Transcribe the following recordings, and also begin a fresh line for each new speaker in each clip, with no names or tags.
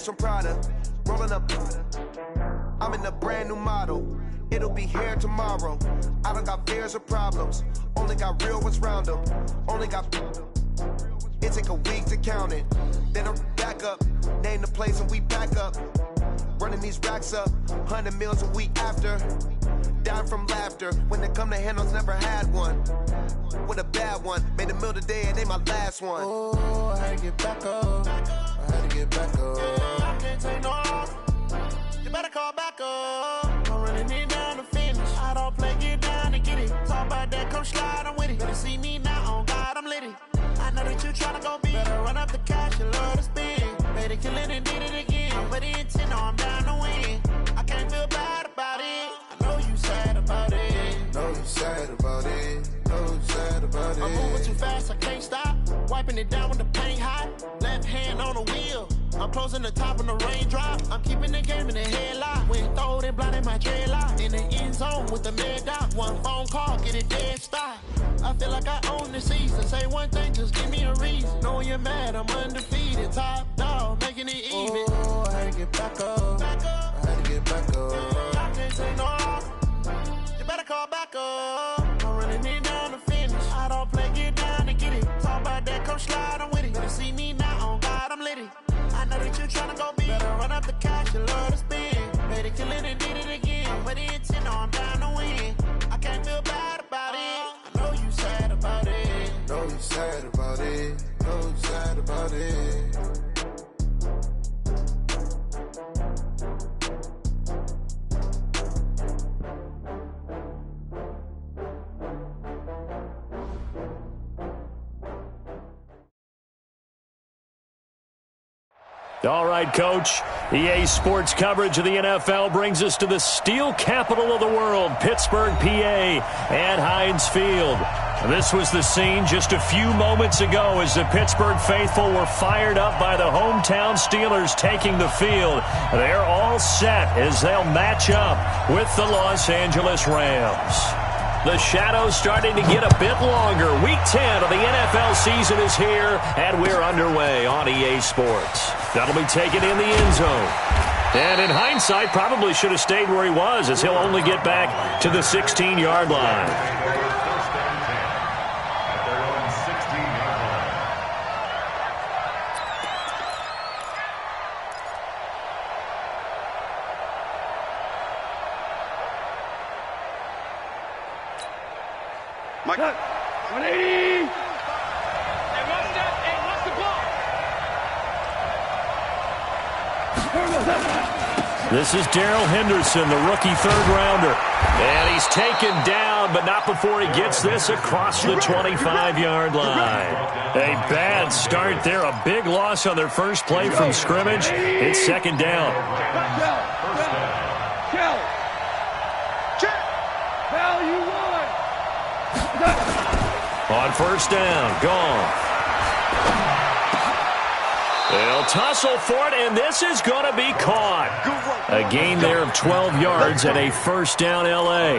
bags from Prada, rolling up. I'm in a brand new model. It'll be here tomorrow. I don't got fears or problems. Only got real ones round them. Only got. It take a week to count it. Then I'm back up. Name the place and we back up. Running these racks up. 100 meals a week after. Down from laughter. When they come to handles, never had one. With a bad one. Made a meal today and ain't my last one.
Oh, I had to get back up. I had to get back up. I can't take no off. You better call back up. I'm running it down to finish. I don't play, get down and get it. Talk about that, come slide, I'm with it. Better see me now, on God, I'm lit it. I know that you tryna go big. Better run up the cash, you love to spend. Made it, kill it, and did it again. But the intent, no, I'm down to win. I can't feel bad about it. I know you sad about it.
Know you sad about it. Know you sad about it.
I'm moving too fast, I can't stop. Wiping it down with the paint hot. Left hand on the wheel. I'm closing the top when the raindrop. I'm keeping the game in the headlock. When throwed and blinded my dreadlock. In the end zone with the mad dot. One phone call, get it dead stop. I feel like I own the season. Say one thing, just give me a reason. Knowing you're mad, I'm undefeated. Top dog, making it even.
Oh, I had to get back up. I had to get back up.
I can't take no off. You better call back up. I'm running it down to finish. I don't play, get down to get it. Talk about that, come slide, I'm with it. Better see me now, on God, I'm lit it. I know that you tryna go big. Better run up the cash, you love to spend. Made it, kill it, and did it again. But the intent, no, I'm down to win. I can't feel bad about it. I know you sad about it.
Know you sad about it. Know you sad about it.
All right, Coach. EA Sports coverage of the NFL brings us to the steel capital of the world, Pittsburgh, PA, and Heinz Field. This was the scene just a few moments ago as the Pittsburgh faithful were fired up by the hometown Steelers taking the field. They're all set as they'll match up with the Los Angeles Rams. The shadow's starting to get a bit longer. Week 10 of the NFL season is here, and we're underway on EA Sports. That'll be taken in the end zone. And in hindsight, probably should have stayed where he was, as he'll only get back to the 16-yard line.
Mike. 180. And one step and what's the ball?
This is Darrell Henderson, the rookie third-rounder. And he's taken down, but not before he gets this across the 25-yard line. A bad start there. A big loss on their first play from scrimmage. It's second down. On first down, gone. They'll tussle for it, and this is going to be caught. A gain there of 12 yards and a first down, L.A.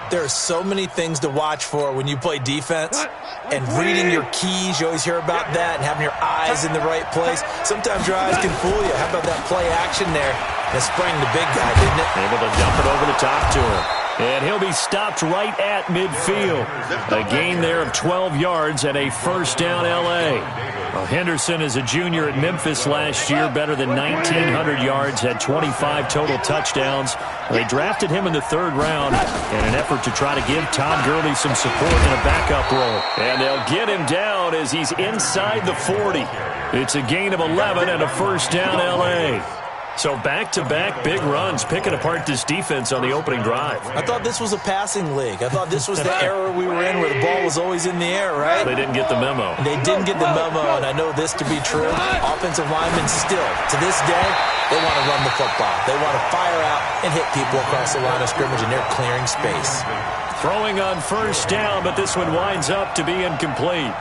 There are so many things to watch for when you play defense. And reading your keys, you always hear about that, and having your eyes in the right place. Sometimes your eyes can fool you. How about that play action there? That sprang the big guy, didn't it?
Able to dump it over the top to him. And he'll be stopped right at midfield. A gain there of 12 yards and a first down, L.A. Well, Henderson is a junior at Memphis last year, better than 1,900 yards, had 25 total touchdowns. They drafted him in the third round in an effort to try to give Todd Gurley some support in a backup role. And they'll get him down as he's inside the 40. It's a gain of 11 and a first down, L.A. So back-to-back big runs, picking apart this defense on the opening drive.
I thought this was a passing league. I thought this was the era we were in where the ball was always in the air, right?
They didn't get the memo.
They didn't get the memo, and I know this to be true. Offensive linemen still, to this day, they want to run the football. They want to fire out and hit people across the line of scrimmage, and they're clearing space.
Throwing on first down, but this one winds up to be incomplete.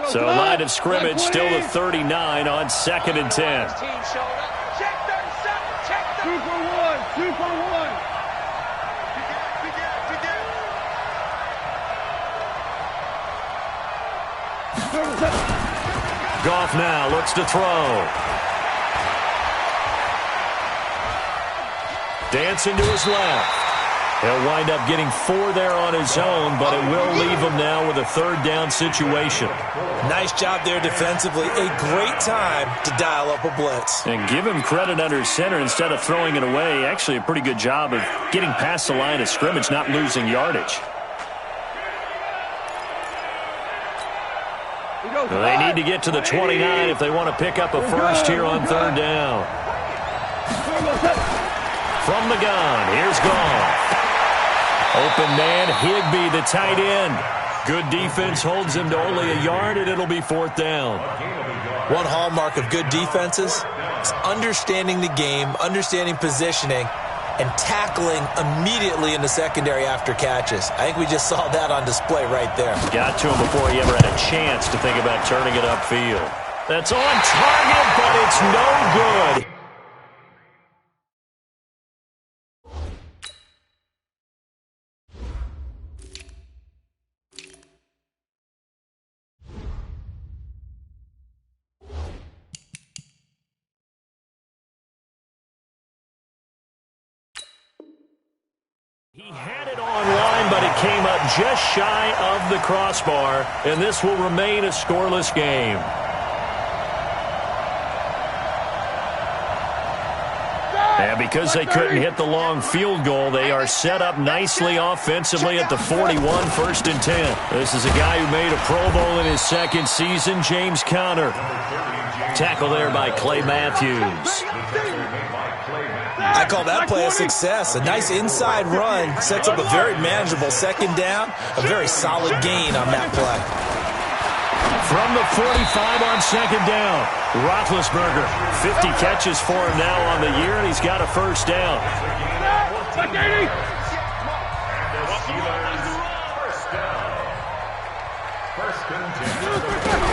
So line of scrimmage still the 39 on 2nd and 10.
Check 37. Check 2 for 1. 2 for 1.
Goff now looks to throw. Dancing to his left. He'll wind up getting 4 there on his own, but it will leave him now with a third down situation.
Nice job there defensively. A great time to dial up a blitz.
And give him credit under center instead of throwing it away. Actually a pretty good job of getting past the line of scrimmage, not losing yardage. They need to get to the 29 if they want to pick up a first here on third down. From the gun, here's Goff. Open man, Higbee, the tight end. Good defense holds him to only a yard, and it'll be fourth down.
One hallmark of good defenses is understanding the game, understanding positioning, and tackling immediately in the secondary after catches. I think we just saw that on display right there.
Got to him before he ever had a chance to think about turning it upfield. That's on target, but it's no good. He had it online, but it came up just shy of the crossbar, and this will remain a scoreless game. And because they couldn't hit the long field goal, they are set up nicely offensively at the 41, 1st and 10. This is a guy who made a Pro Bowl in his second season, James Conner. Tackle there by Clay Matthews.
I call that play a success. A nice inside run sets up a very manageable second down. A very solid gain on that play.
From the 45 on second down, Roethlisberger. 50 catches for him now on the year, and he's got a first down.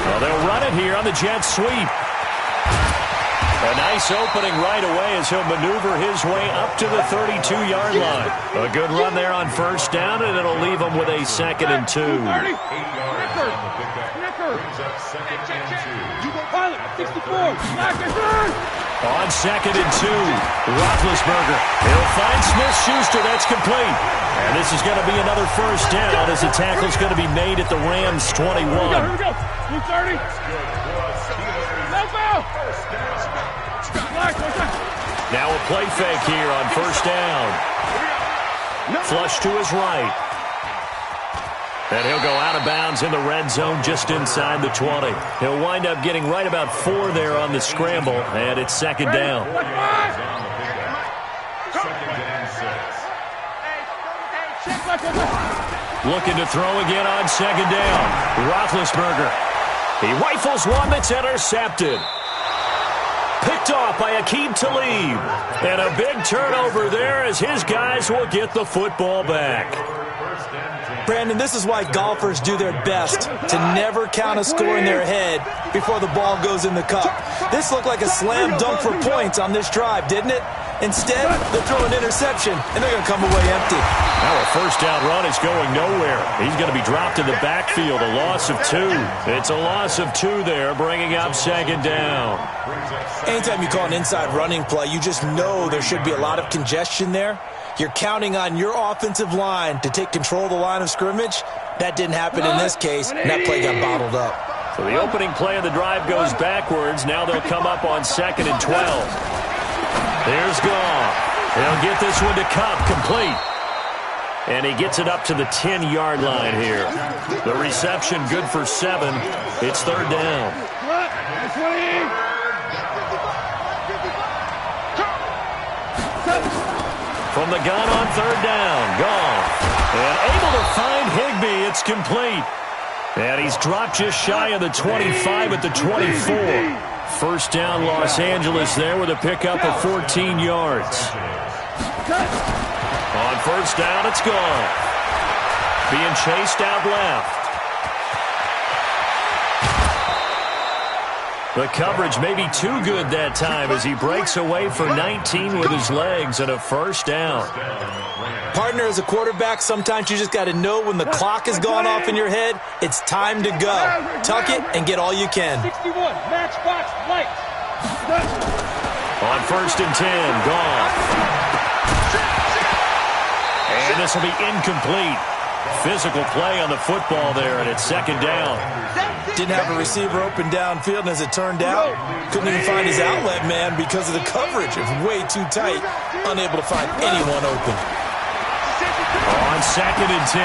Well, they'll run it here on the jet sweep. A nice opening right away as he'll maneuver his way up to the 32-yard line. A good run there on first down, and it'll leave him with a 2nd and 2. On 2nd and 2, Roethlisberger. He'll find Smith-Schuster. That's complete. And this is going to be another first down as the tackle's going to be made at the Rams' 21.
Here we go. 230. No foul.
Now a play fake here on first down. Flush to his right. And he'll go out of bounds in the red zone just inside the 20. He'll wind up getting right about 4 there on the scramble, and it's 2nd down. Looking to throw again on 2nd down. Roethlisberger. He rifles one that's intercepted. Picked off by Aqib Talib. And a big turnover there as his guys will get the football back.
Brandon, this is why golfers do their best to never count a score in their head before the ball goes in the cup. This looked like a slam dunk for points on this drive, didn't it? Instead, they'll throw an interception, and they're going to come away empty.
Now a first down run is going nowhere. He's going to be dropped in the backfield, a loss of 2. It's a loss of 2 there, bringing up 2nd down.
Anytime you call an inside running play, you just know there should be a lot of congestion there. You're counting on your offensive line to take control of the line of scrimmage. That didn't happen in this case, and that play got bottled up.
So the opening play of the drive goes backwards. Now they'll come up on 2nd and 12. There's Goff. He'll get this one to Cup, complete. And he gets it up to the 10-yard line here. The reception good for 7. It's 3rd down. From the gun on 3rd down, Goff. And able to find Higbee, it's complete. And he's dropped just shy of the 25 at the 24. First down, Los Angeles there with a pickup of 14 yards. On first down, it's Goff. Being chased out left. The coverage may be too good that time as he breaks away for 19 with his legs and a first down.
Partner, as a quarterback, sometimes you just got to know when the clock has gone off in your head, it's time to go. Tuck it and get all you can.
61, matchbox, light.
On 1st and 10, Goff. And this will be incomplete. Physical play on the football there, and it's 2nd down.
Didn't have a receiver open downfield, and as it turned out, couldn't even find his outlet man because of the coverage. It was way too tight, unable to find anyone open.
On 2nd and 10,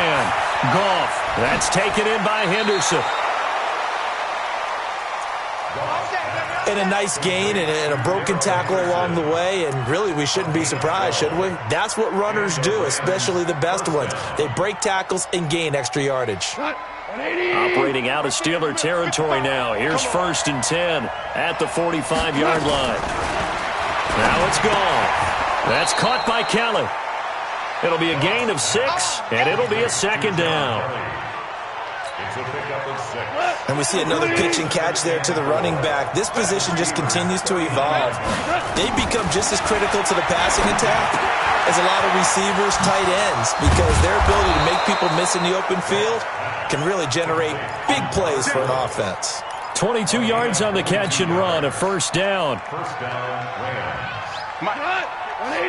Goff. That's taken in by Henderson.
And a nice gain and a broken tackle along the way, and really we shouldn't be surprised, should we? That's what runners do, especially the best ones. They break tackles and gain extra yardage.
Operating out of Steeler territory now. Here's 1st and 10 at the 45-yard line. Now it's Goff. That's caught by Kelly. It'll be a gain of 6, and it'll be a 2nd down.
And we see another pitch and catch there to the running back. This position just continues to evolve. They become just as critical to the passing attack as a lot of receivers, tight ends, because their ability to make people miss in the open field can really generate big plays for an offense.
22 yards on the catch and run, a 1st down.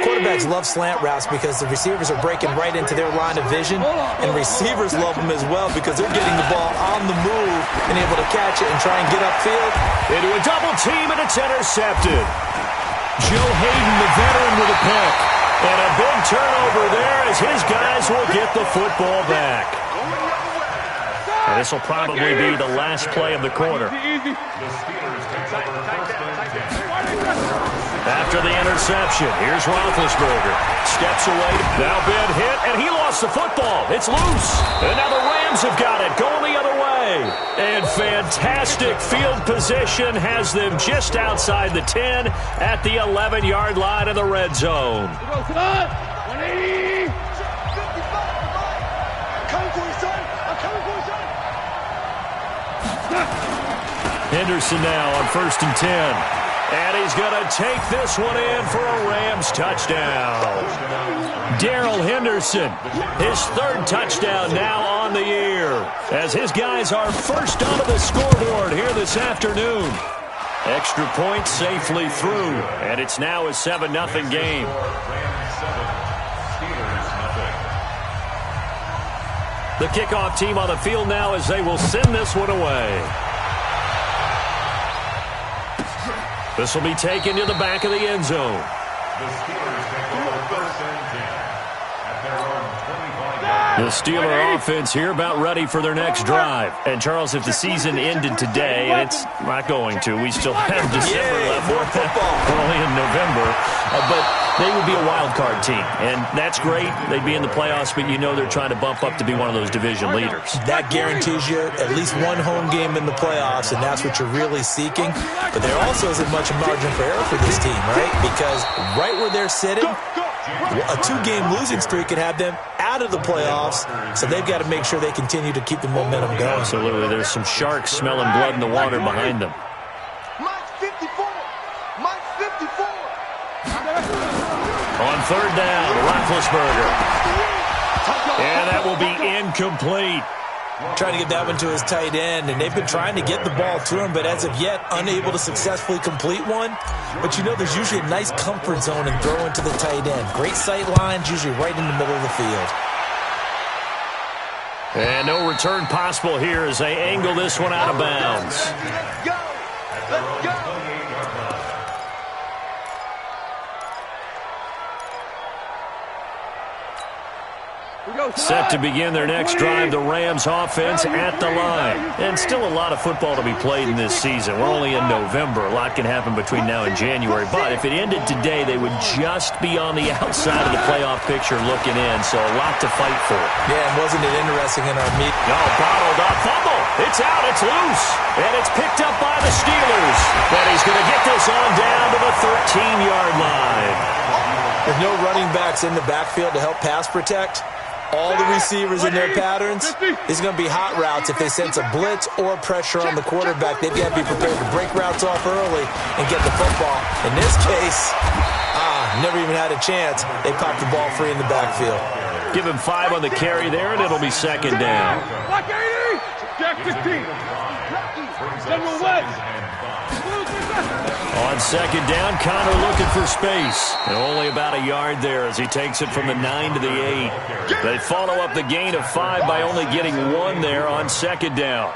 Quarterbacks love slant routes because the receivers are breaking right into their line of vision, and receivers love them as well because they're getting the ball on the move and able to catch it and try and get upfield.
Into a double team, and it's intercepted. Joe Hayden, the veteran, with a pick. And a big turnover there as his guys will get the football back. And this will probably be the last play of the quarter. After the interception, here's Roethlisberger. Steps away, now been hit, and he lost the football. It's loose. And now the Rams have got it, going the other way. And fantastic field position has them just outside the 10 at the 11-yard line of the red zone.
180.
Henderson now on 1st and 10. And he's going to take this one in for a Rams touchdown. Darrell Henderson, his 3rd touchdown now on the year, as his guys are first onto the scoreboard here this afternoon. Extra point safely through, and it's now a 7-0 game. The kickoff team on the field now as they will send this one away. This will be taken to the back of the end zone. The Steeler offense here about ready for their next drive. And, Charles, if the season ended today, and it's not going to, we still have December left. We're only in November. But they would be a wild card team. And that's great. They'd be in the playoffs, but you know they're trying to bump up to be one of those division leaders.
That guarantees you at least one home game in the playoffs, and that's what you're really seeking. But there also isn't much margin for error for this team, right? Because right where they're sitting, a 2-game losing streak could have them out of the playoffs, so they've got to make sure they continue to keep the momentum going.
Absolutely. There's some sharks smelling blood in the water behind them. On 3rd down, Roethlisberger. And that will be incomplete.
Trying to get that one to his tight end, and they've been trying to get the ball to him, but as of yet, unable to successfully complete one. But you know there's usually a nice comfort zone in throwing to the tight end. Great sight lines, usually right in the middle of the field.
And no return possible here as they angle this one out of bounds.
Let's go! Let's go!
Set to begin their next drive, the Rams offense at the line. And still a lot of football to be played in this season. We're only in November. A lot can happen between now and January. But if it ended today, they would just be on the outside of the playoff picture looking in. So a lot to fight for.
Yeah, and wasn't it interesting in our meet?
No, bottled up. Fumble. It's out. It's loose. And it's picked up by the Steelers. But he's going to get this on down to the 13-yard line.
With no running backs in the backfield to help pass protect, all the receivers in their patterns, it's going to be hot routes if they sense a blitz or pressure on the quarterback. They've got to be prepared to break routes off early and get the football. In this case, never even had a chance. They popped the ball free in the backfield.
Give him 5 on the carry there, and it'll be second down.
Jack 15. General West.
On second down, Connor looking for space. And only about a yard there as he takes it from the 9 to the 8. They follow up the gain of 5 by only getting 1 there on second down.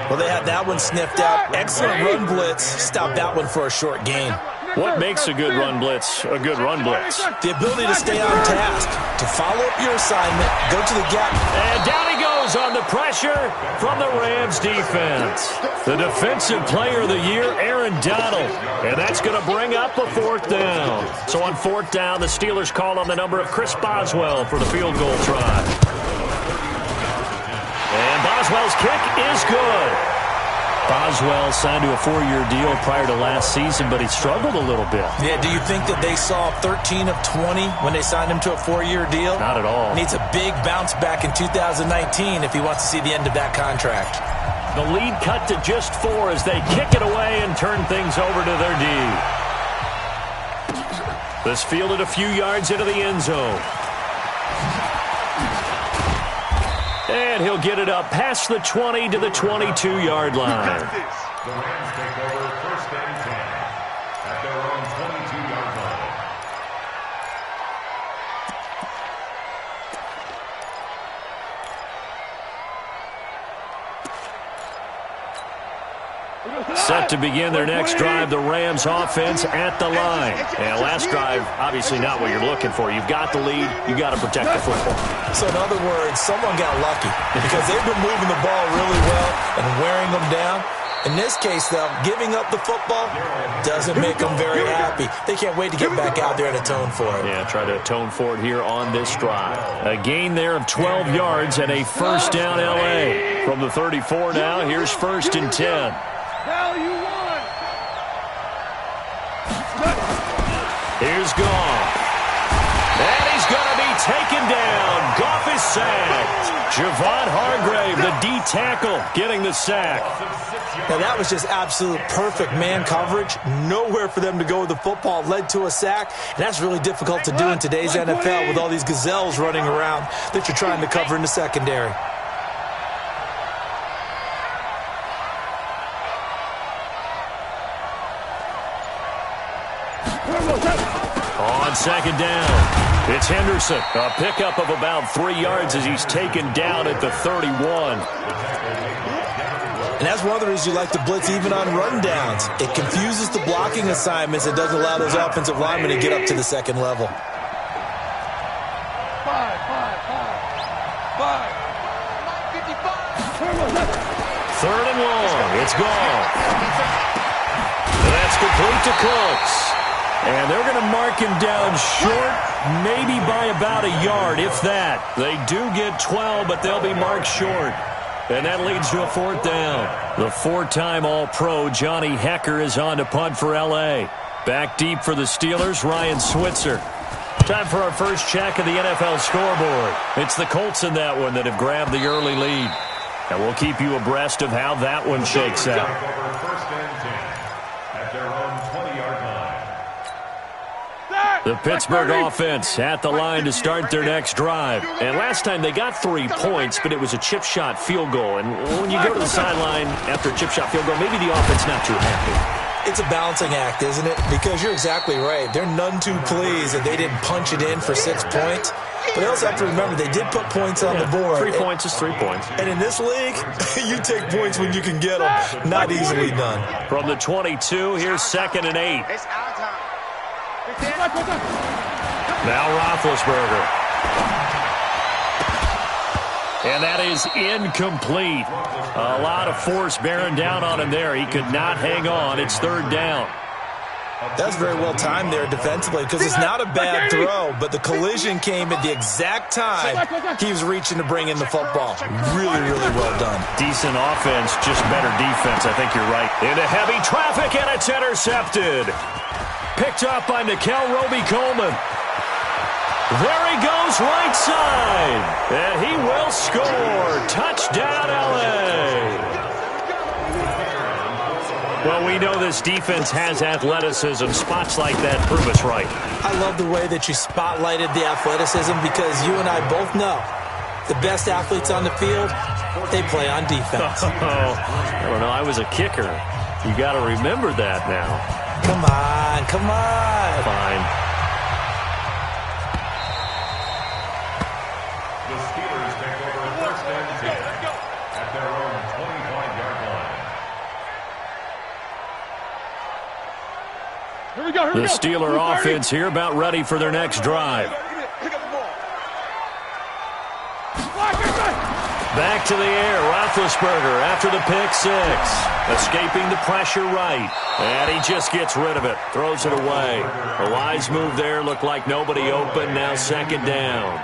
Well, they had that one sniffed out. Excellent run blitz. Stopped that one for a short gain.
What makes a good run blitz a good run blitz?
The ability to stay on task, to follow up your assignment, go to the gap.
And down he goes on the pressure from the Rams defense. The defensive player of the year, Aaron Donald. And that's going to bring up a 4th down. So on 4th down, the Steelers call on the number of Chris Boswell for the field goal try. And Boswell's kick is good. Boswell signed to a 4-year deal prior to last season, but he struggled a little bit.
Yeah, do you think that they saw 13 of 20 when they signed him to a 4-year deal?
Not at all.
Needs a big bounce back in 2019 if he wants to see the end of that contract.
The lead cut to just 4 as they kick it away and turn things over to their D. This fielded a few yards into the end zone. And he'll get it up past the 20 to the 22-yard line.
The Rams take over 1st and 10 at their own 22-yard line.
Set to begin their next drive, the Rams offense at the line. And last drive, obviously not what you're looking for. You've got the lead. You've got to protect the football.
So in other words, someone got lucky because they've been moving the ball really well and wearing them down. In this case, though, giving up the football doesn't make them very happy. They can't wait to get back out there and atone for it.
Yeah, try to atone for it here on this drive. A gain there of 12 yards and a 1st down L.A. From the 34 now, here's 1st and 10. Here's Goff. And he's going to be taken down. Goff is sacked. Javon Hargrave, the D tackle, getting the sack.
Now, that was just absolute perfect man coverage. Nowhere for them to go with the football. Led to a sack. And that's really difficult to do in today's NFL with all these gazelles running around that you're trying to cover in the secondary.
On second down, it's Henderson. A pickup of about 3 yards as he's taken down at the 31.
And that's one of the reasons you like to blitz even on rundowns. It confuses the blocking assignments. It doesn't allow those offensive linemen to get up to the second level.
5.
3rd and long. It's gone. That's complete to Cooks. And they're going to mark him down short, maybe by about a yard, if that. They do get 12, but they'll be marked short. And that leads to a 4th down. The 4-time All-Pro, Johnny Hecker, is on to punt for L.A. Back deep for the Steelers, Ryan Switzer. Time for our first check of the NFL scoreboard. It's the Colts in that one that have grabbed the early lead. And we'll keep you abreast of how that one shakes out.
1st and 10 at their own 20-yard line.
The Pittsburgh offense at the line to start their next drive. And last time they got 3 points, but it was a chip shot field goal. And when you go to the sideline after a chip shot field goal, maybe the offense not too happy.
It's a balancing act, isn't it? Because you're exactly right. They're none too pleased that they didn't punch it in for 6 points. But they also have to remember they did put points on the board.
3 points is 3 points.
And in this league, you take points when you can get them. Not easily done.
From the 22, here's 2nd and 8. Now Roethlisberger. And that is incomplete. A lot of force bearing down on him there. He could not hang on. It's 3rd down.
That's very well timed there defensively because it's not a bad throw, but the collision came at the exact time he was reaching to bring in the football. Really, really well done.
Decent offense, just better defense. I think you're right. Into heavy traffic, and it's intercepted. Picked up by Nickel Roby-Coleman. There he goes right side. And he will score. Touchdown, L.A. Well, we know this defense has athleticism. Spots like that prove us right.
I love the way that you spotlighted the athleticism because you and I both know the best athletes on the field, they play on defense.
I don't know. I was a kicker. You got to remember that now.
Come on, come on.
Fine.
The Steelers take over first and 10 at their own 25-yard line.
Here we go.
The Steeler offense here about ready for their next drive. Back to the air, Roethlisberger after the pick six. Escaping the pressure right. And he just gets rid of it. Throws it away. A wise move there. Looked like nobody open. Now second down.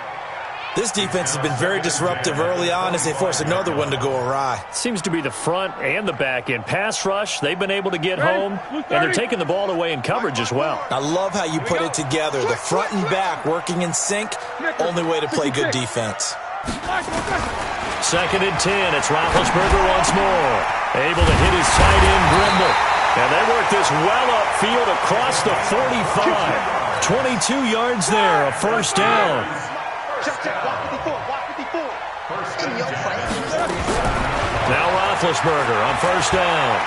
This defense has been very disruptive early on as they force another one to go awry.
Seems to be the front and the back end. Pass rush, they've been able to get home. And they're taking the ball away in coverage as well.
I love how you put it together. The front and back working in sync. Only way to play good defense.
Second and 10. It's Roethlisberger once more. Able to hit his tight end, Grimble. And they work this well upfield across the 45. 22 yards there, a first down. Now Roethlisberger on first down.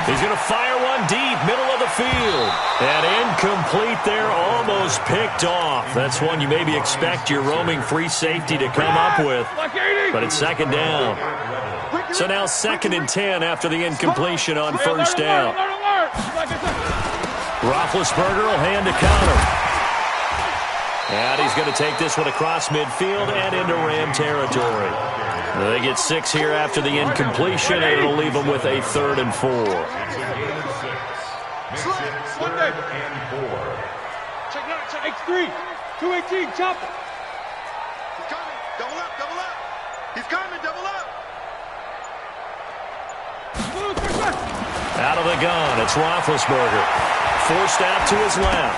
He's going to fire one deep, middle of the field. And incomplete there, almost picked off. That's one you maybe expect your roaming free safety to come up with. But it's second down. So now second and 10 after the incompletion on first down. Roethlisberger will hand to counter. And he's going to take this one across midfield and into Ram territory. They get 6 here after the incompletion, and it'll leave them with a 3rd and 4.
Check X3. 218, chop it.
He's coming. Double up, double up. He's coming, double up.
Out of the gun, it's Roethlisberger. Forced out to his left.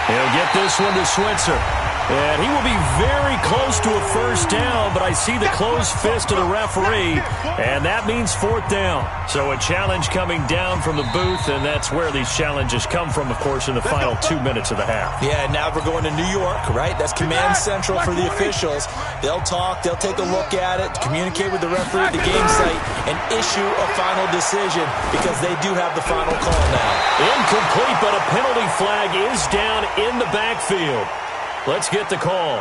He'll get this one to Switzer. And he will be very close to a first down, but I see the closed fist of the referee, and that means 4th down. So a challenge coming down from the booth, and that's where these challenges come from, of course, in the final 2 minutes of the half.
Yeah, now we're going to New York, right? That's command central for the officials. They'll talk, they'll take a look at it, communicate with the referee at the game site, and issue a final decision because they do have the final call now.
Incomplete, but a penalty flag is down in the backfield. Let's get the call.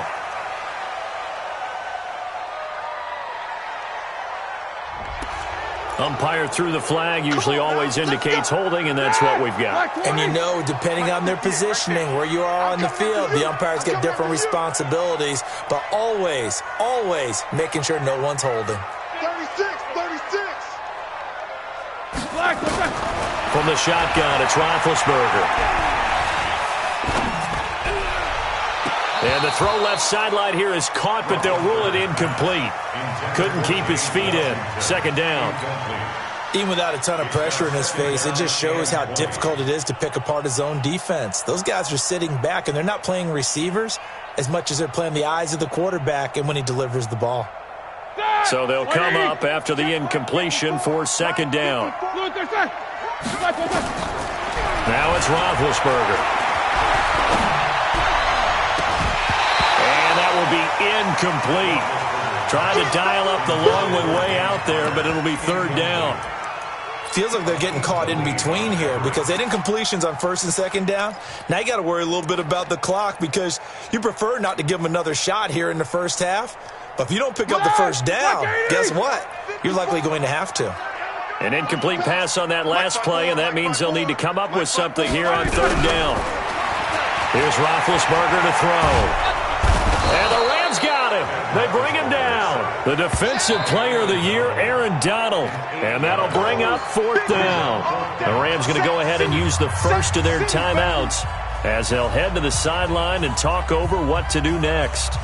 Umpire threw the flag, usually always indicates holding, and that's what we've got.
And you know, depending on their positioning, where you are on the field, the umpires get different responsibilities, but always, always making sure no one's holding.
36.
From the shotgun, it's Roethlisberger. And the throw left sideline here is caught, but they'll rule it incomplete. Couldn't keep his feet in. Second down.
Even without a ton of pressure in his face, it just shows how difficult it is to pick apart his own defense. Those guys are sitting back, and they're not playing receivers as much as they're playing the eyes of the quarterback and when he delivers the ball.
So they'll come up after the incompletion for second down. Now it's Roethlisberger. Will be incomplete. Trying to dial up the long one way out there, but it'll be 3rd down.
Feels like they're getting caught in between here because they didn't completions on 1st and 2nd down. Now you got to worry a little bit about the clock because you prefer not to give them another shot here in the first half. But if you don't pick up the first down, guess what? You're likely going to have to.
An incomplete pass on that last play, and that means they'll need to come up with something here on 3rd down. Here's Roethlisberger to throw. And the Rams got him. They bring him down. The defensive player of the year, Aaron Donald. And that'll bring up 4th down. The Rams going to go ahead and use the first of their timeouts as they'll head to the sideline and talk over what to do next.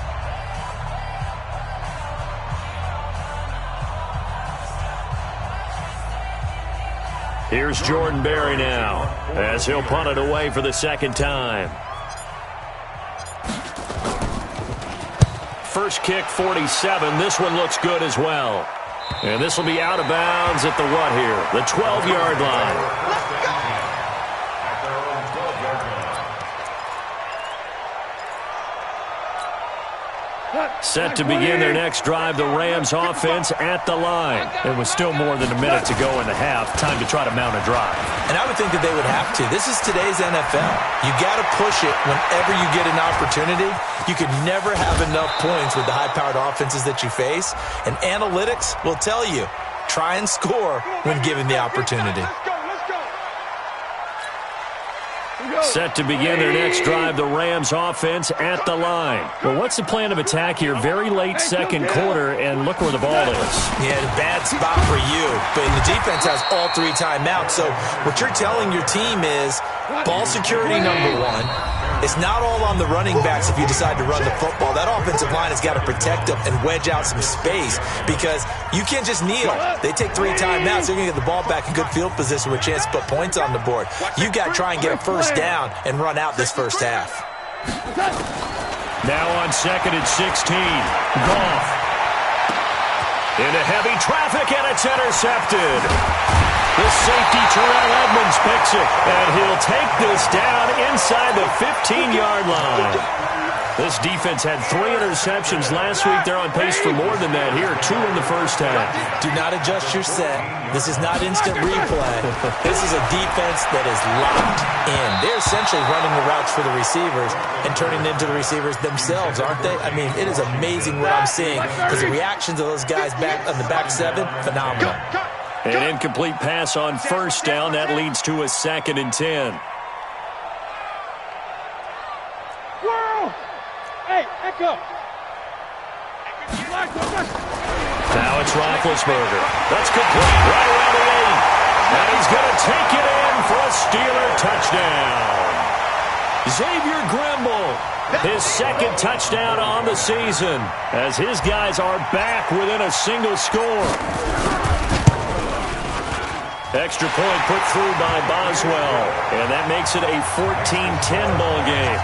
Here's Jordan Berry now as he'll punt it away for the second time. first kick 47. This one looks good as well. And this will be out of bounds at the what here? The 12-yard line. Set to begin their next drive, the Rams offense at the line. It was still more than a minute to go in the half. Time to try to mount a drive.
And I would think that they would have to. This is today's NFL. You got to push it whenever you get an opportunity. You could never have enough points with the high-powered offenses that you face. And analytics will tell you, try and score when given the opportunity.
Set to begin their next drive, the Rams offense at the line. Well, what's the plan of attack here? Very late second quarter, and look where the ball is.
Yeah, a bad spot for you. But the defense has all 3 timeouts. So what you're telling your team is ball security number 1. It's not all on the running backs if you decide to run the football. That offensive line has got to protect them and wedge out some space because you can't just kneel. They take 3 timeouts. They're going to get the ball back in good field position with a chance to put points on the board. You got to try and get a first down and run out this first half.
Now on second and 16. Goff. Into heavy traffic, and it's intercepted. The safety, Terrell Edmonds, picks it, and he'll take this down inside the 15-yard line. This defense had 3 interceptions last week. They're on pace for more than that here, 2 in the first half.
Do not adjust your set. This is not instant replay. This is a defense that is locked in. They're essentially running the routes for the receivers and turning into the receivers themselves, aren't they? I mean, it is amazing what I'm seeing because the reactions of those guys back on the back 7, phenomenal.
An incomplete pass on first down. That leads to a 2nd and 10.
Hey, Echo.
Now it's Roethlisberger. That's complete right around the 8. And he's going to take it in for a Steeler touchdown. Xavier Grimble, his 2nd touchdown on the season as his guys are back within a single score. Extra point put through by Boswell, and that makes it a 14-10 ball game.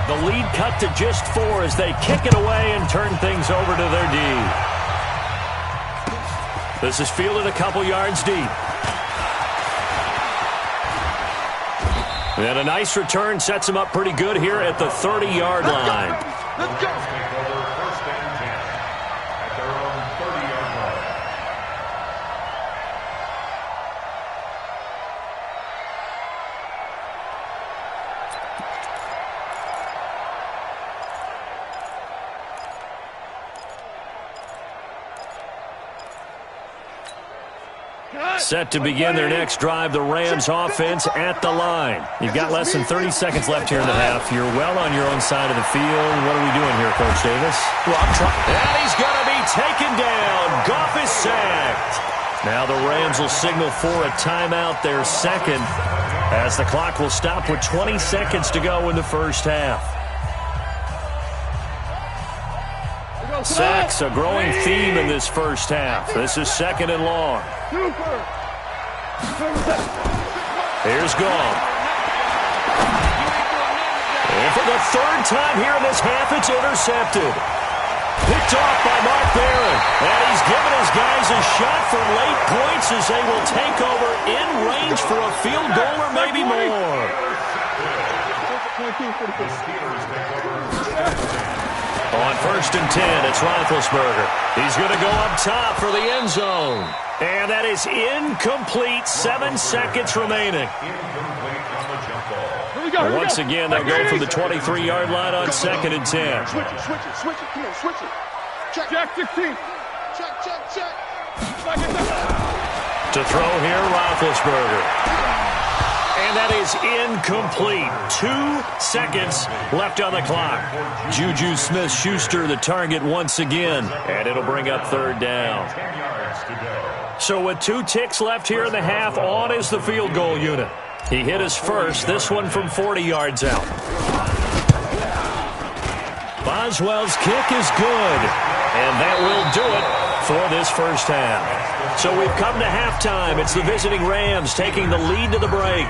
The lead cut to just 4 as they kick it away and turn things over to their D. This is fielded a couple yards deep. And a nice return sets him up pretty good here at the 30-yard line.
Let's go.
Set to begin their next drive, the Rams offense at the line. You've got less than 30 seconds left here in the half. You're well on your own side of the field. What are we doing here, Coach Davis?
Well, I'm trying.
And he's going to be taken down. Goff is sacked. Now the Rams will signal for a timeout, their 2nd, as the clock will stop with 20 seconds to go in the first half. Sacks, a growing theme in this first half. This is 2nd and long. Here's Goff. And for the 3rd time here in this half, it's intercepted. Picked off by Mark Barron. And he's given his guys a shot for late points as they will take over in range for a field goal or maybe more. On 1st and 10, it's Roethlisberger. He's going to go up top for the end zone. And that is incomplete. 7 seconds remaining. Once again, they'll go from the 23-yard line on 2nd and 10.
Switch it. Come on, switch it. Check 16. Check.
To throw here, Roethlisberger. And that is incomplete. 2 seconds left on the clock. Juju Smith-Schuster, the target once again. And it'll bring up 3rd down. So with 2 ticks left here in the half, on is the field goal unit. He hit his first, this one from 40 yards out. Boswell's kick is good. And that will do it for this first half. So we've come to halftime. It's the visiting Rams taking the lead to the break.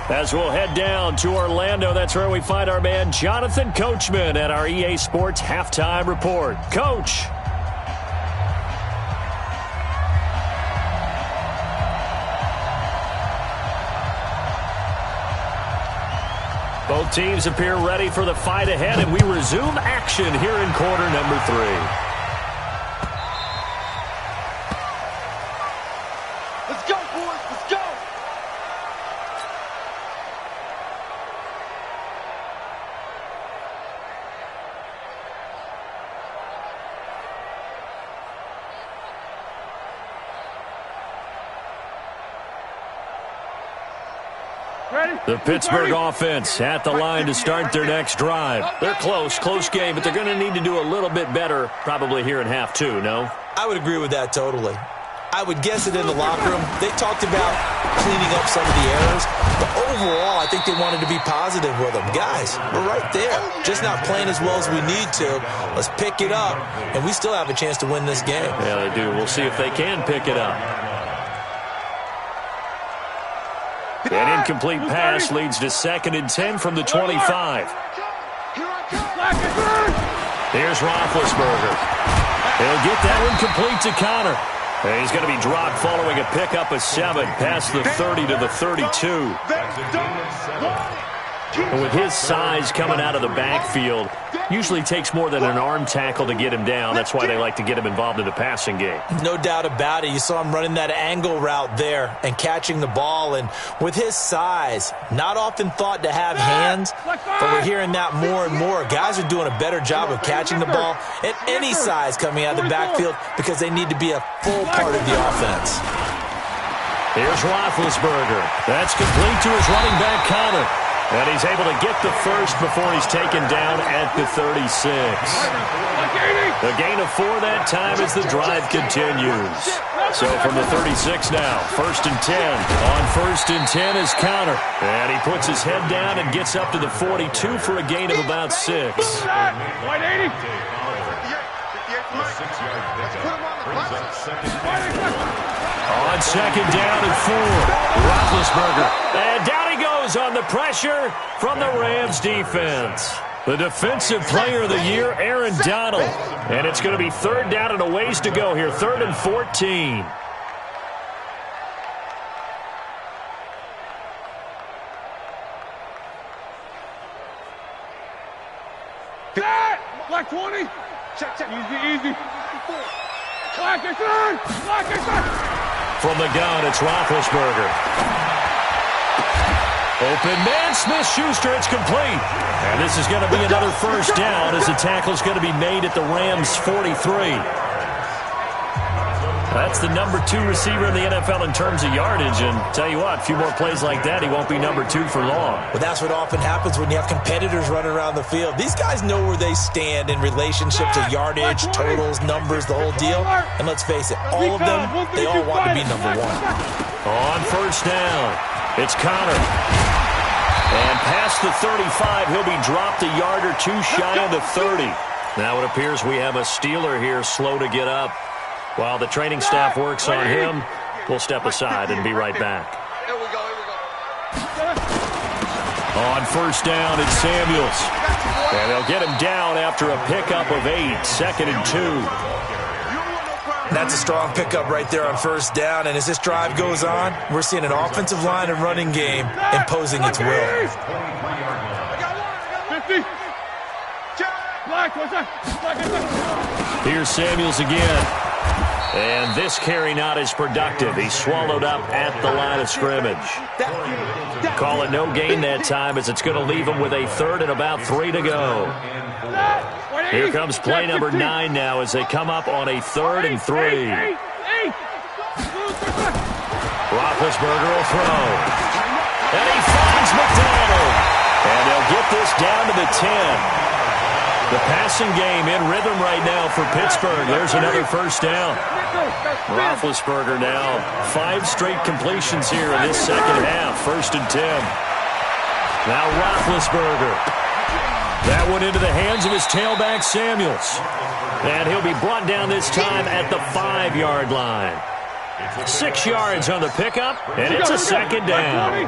As we'll head down to Orlando, that's where we find our man Jonathan Coachman at our EA Sports Halftime Report. Coach. Both teams appear ready for the fight ahead, and we resume action here in quarter number 3. The Pittsburgh offense at the line to start their next drive. They're close game, but they're going to need to do a little bit better probably here in half 2, no?
I would agree with that totally. I would guess it in the locker room. They talked about cleaning up some of the errors, but overall, I think they wanted to be positive with them. Guys, we're right there. Just not playing as well as we need to. Let's pick it up, and we still have a chance to win this game.
Yeah, they do. We'll see if they can pick it up. An incomplete pass leads to 2nd and 10 from the 25. Here's Roethlisberger. He'll get that one complete to Connor. And he's going to be dropped following a pickup of 7 past the 30 to the 32. And with his size coming out of the backfield, usually takes more than an arm tackle to get him down. That's why they like to get him involved in the passing game.
No doubt about it. You saw him running that angle route there and catching the ball. And with his size, not often thought to have hands, but we're hearing that more and more. Guys are doing a better job of catching the ball at any size coming out of the backfield because they need to be a full part of the offense.
Here's Roethlisberger. That's complete to his running back, Connor. And he's able to get the first before he's taken down at the 36. A gain of 4 that time as the drive continues. So from the 36 now, 1st and 10. On 1st and 10 is Connor. And he puts his head down and gets up to the 42 for a gain of about 6. On 2nd down and 4, Roethlisberger. And down he goes on the pressure from the Rams defense. The defensive player of the year, Aaron Donald. And it's going to be 3rd down and a ways to go here, 3rd and 14.
Black 20. Check. Easy. Black is on.
From the gun, it's Roethlisberger. Open man, Smith-Schuster, it's complete. And this is going to be another 1st down as the tackle is going to be made at the Rams' 43. That's the number 2 receiver in the NFL in terms of yardage. And tell you what, a few more plays like that, he won't be number 2 for long.
Well, that's what often happens when you have competitors running around the field. These guys know where they stand in relationship to yardage, totals, numbers, the whole deal. And let's face it, all of them, they all want to be number 1.
On 1st down, it's Connor. And past the 35, he'll be dropped a yard or 2 shy of the 30. Now it appears we have a Steeler here slow to get up. While the training staff works on him, we'll step aside and be right back.
Here we go.
On 1st down, it's Samuels. And they'll get him down after a pickup of 8, 2nd and 2.
That's a strong pickup right there on 1st down. And as this drive goes on, we're seeing an offensive line and running game imposing its will.
50.
Here's Samuels again. And this carry not as productive. He's swallowed up at the line of scrimmage. Call it no gain that time as it's going to leave him with a 3rd and about 3 to go. Here comes play number 9 now as they come up on a 3rd and 3. Roethlisberger will throw. And he finds McDonald. And they'll get this down to the 10. The passing game in rhythm right now for Pittsburgh. There's another 1st down. Roethlisberger now 5 straight completions here in this 2nd half. 1st and 10. Now Roethlisberger. That one into the hands of his tailback Samuels. And he'll be brought down this time at the 5-yard line. 6 yards on the pickup, and it's a 2nd down.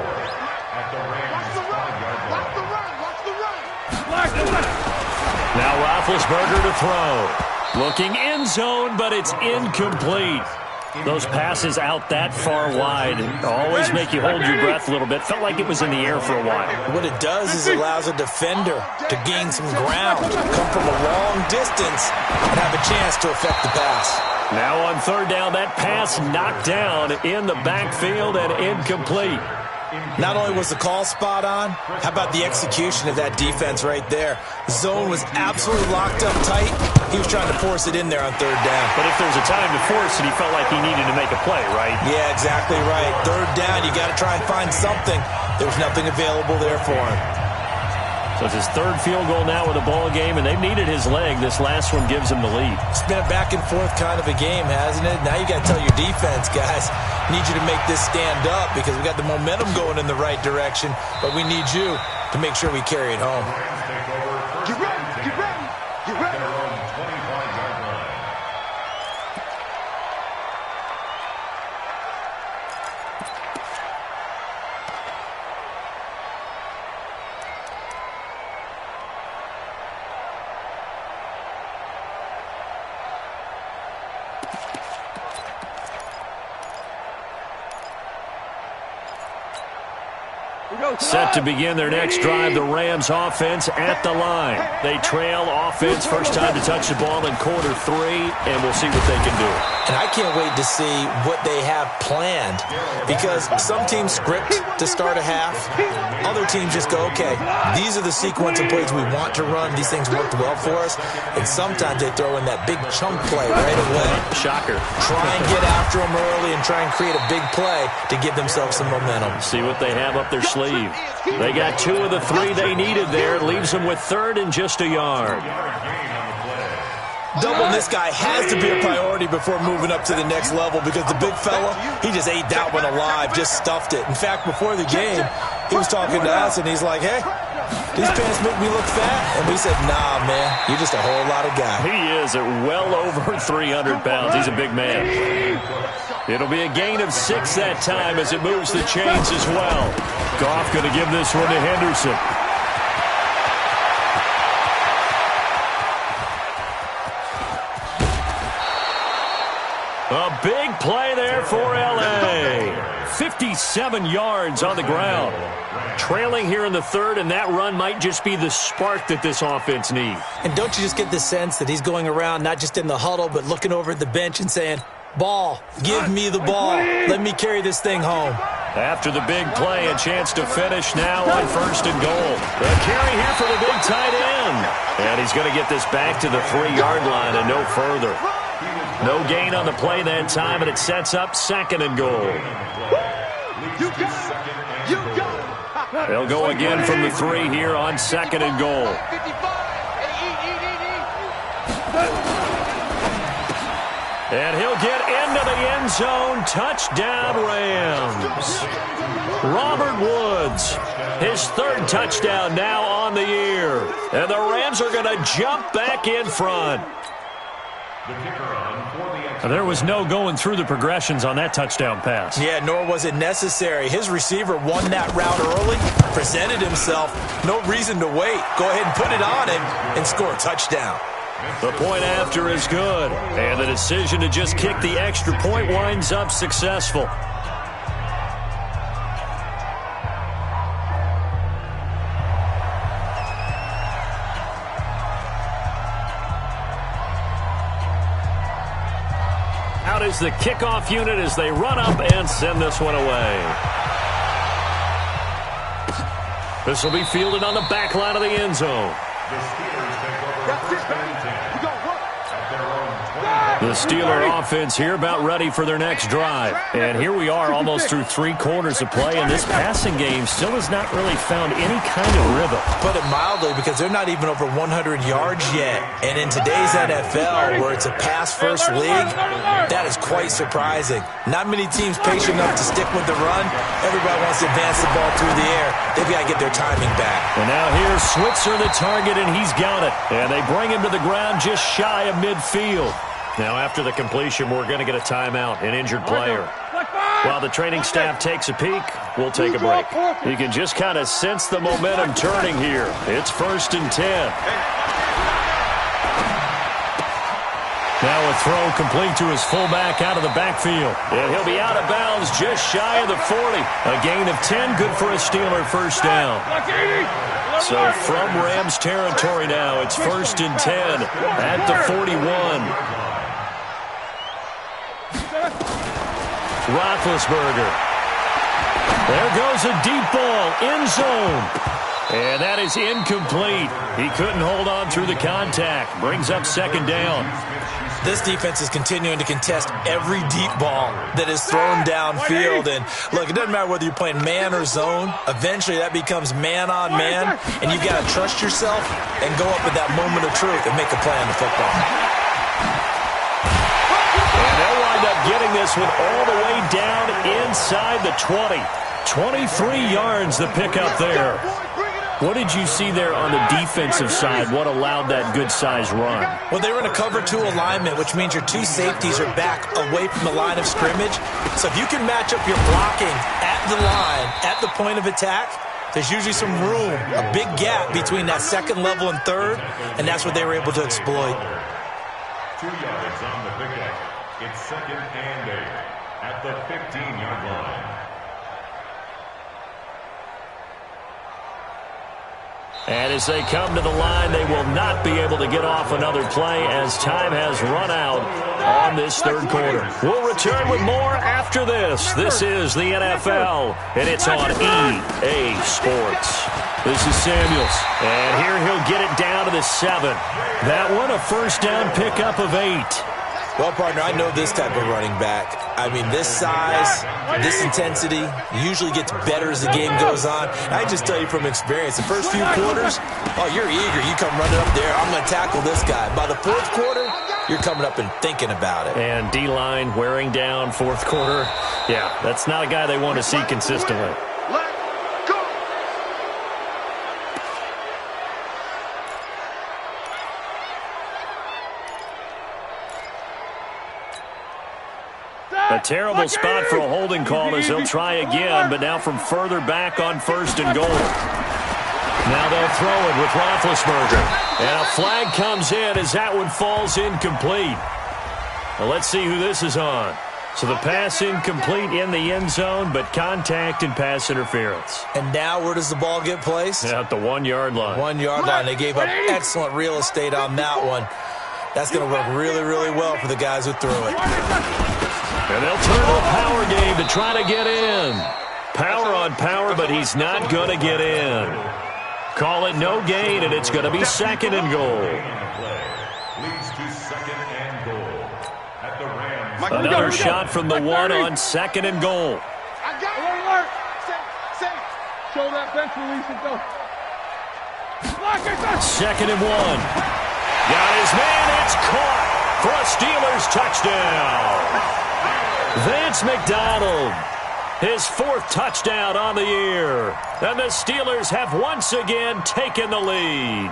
Now Roethlisberger to throw. Looking end zone, but it's incomplete. Those passes out that far wide always make you hold your breath a little bit. Felt like it was in the air for a while.
What it does is it allows a defender to gain some ground, come from a long distance, and have a chance to affect the pass.
Now on third down, that pass knocked down in the backfield and incomplete.
Not only was the call spot on, how about the execution of that defense right there? Zone was absolutely locked up tight. He was trying to force it in there on third down.
But if there's a time to force it, he felt like he needed to make a play, right?
Yeah, exactly right. Third down, you got to try and find something. There was nothing available there for him.
So it's his third field goal now with a ball game, and they've needed his leg. This last one gives him the lead.
It's been a back-and-forth kind of a game, hasn't it? Now you got to tell your defense, guys, need you to make this stand up because we got the momentum going in the right direction, but we need you to make sure we carry it home.
Get ready, get ready, get ready.
Set to begin their next drive, the Rams offense at the line. They trail offense, first time to touch the ball in quarter 3, and we'll see what they can do.
And I can't wait to see what they have planned because some teams script to start a half. Other teams just go, okay, these are the sequence of plays we want to run. These things worked well for us. And sometimes they throw in that big chunk play right away.
Shocker.
Try and get after them early and try and create a big play to give themselves some momentum.
See what they have up their sleeve. They got 2 of the 3 they needed there. Leaves them with third and just a yard.
Doubling this guy has to be a priority before moving up to the next level because the big fella, he just ate that one alive, just stuffed it. In fact, before the game, he was talking to us, and he's like, hey, these pants make me look fat. And we said, nah, man, you're just a whole lot of guy.
He is at well over 300 pounds. He's a big man. It'll be a gain of 6 that time as it moves the chains as well. Goff going to give this one to Henderson. A big play there for L.A. 57 yards on the ground. Trailing here in the third, and that run might just be the spark that this offense needs.
And don't you just get the sense that he's going around not just in the huddle, but looking over at the bench and saying, ball, give me the ball. Let me carry this thing home.
After the big play, a chance to finish now on first and goal. The carry here for the big tight end. And he's going to get this back to the 3-yard line and no further. No gain on the play that time, and it sets up second and goal.
You got it. You got it.
They'll go again from the 3 here on second and goal. And he'll get into the end zone. Touchdown, Rams. Robert Woods, his 3rd touchdown now on the year. And the Rams are going to jump back in front. There was no going through the progressions on that touchdown pass.
Yeah, nor was it necessary. His receiver won that route early, presented himself. No reason to wait. Go ahead and put it on him and score a touchdown.
The point after is good, and the decision to just kick the extra point winds up successful. Out is the kickoff unit as they run up and send this one away. This will be fielded on the back line of the end zone. The Steeler offense here about ready for their next drive. And here we are almost through 3 quarters of play, and this passing game still has not really found any kind of rhythm.
Put it mildly, because they're not even over 100 yards yet. And in today's NFL, where it's a pass-first league, that is quite surprising. Not many teams patient enough to stick with the run. Everybody wants to advance the ball through the air. They've got to get their timing back.
And now here's Switzer, the target, and he's got it. And they bring him to the ground just shy of midfield. Now, after the completion, we're going to get a timeout, an injured player. While the training staff takes a peek, we'll take a break. You can just kind of sense the momentum turning here. It's 1st and 10. Now a throw complete to his fullback out of the backfield. And he'll be out of bounds just shy of the 40. A gain of 10, good for a Steeler first down. So from Rams territory now, it's 1st and 10 at the 41. Roethlisberger. There goes a deep ball, end zone. And that is incomplete. He couldn't hold on through the contact. Brings up 2nd down.
This defense is continuing to contest every deep ball that is thrown downfield. And, look, it doesn't matter whether you're playing man or zone. Eventually that becomes man on man. And you've got to trust yourself and go up at that moment of truth and make a play on the football.
And they'll wind up getting this one all the way down inside the 20. 23 yards the pickup there. What did you see there on the defensive side? What allowed that good-sized run?
Well, they were in a cover 2 alignment, which means your 2 safeties are back away from the line of scrimmage. So if you can match up your blocking at the line, at the point of attack, there's usually some room, a big gap between that 2nd level and 3rd, and that's what they were able to exploit.
2 yards on the pickup. It's 2nd and 8 at the 15-yard line.
And as they come to the line, they will not be able to get off another play as time has run out on this 3rd quarter. We'll return with more after this. This is the NFL, and it's on EA Sports. This is Samuels, and here he'll get it down to the 7. That one, a first down pickup of 8.
Well, partner, I know this type of running back. I mean, this size, this intensity usually gets better as the game goes on. I just tell you from experience, the first few quarters, oh, you're eager. You come running up there, I'm going to tackle this guy. By the 4th quarter, you're coming up and thinking about it.
And D-line wearing down 4th quarter. Yeah, that's not a guy they want to see consistently. A terrible spot for a holding call as they'll try again, but now from further back on 1st and goal. Now they'll throw it with Roethlisberger. And a flag comes in as that one falls incomplete. Well, let's see who this is on. So the pass incomplete in the end zone, but contact and pass interference.
And now where does the ball get placed?
At the 1-yard line.
1-yard line. They gave up excellent real estate on that one. That's going to work really, really well for the guys who threw it.
And they'll turn to a power game to try to get in. Power on power, but he's not going to get in. Call it no gain, and it's going to be 2nd and goal.
Leads to 2nd and goal at the Rams.
Another shot from the 1 on 2nd and goal.
I got it. Safe. Show that bench release and go.
2nd and 1. Got his man. It's caught for a Steelers touchdown. Vance McDonald, his 4th touchdown on the year. And the Steelers have once again taken the lead.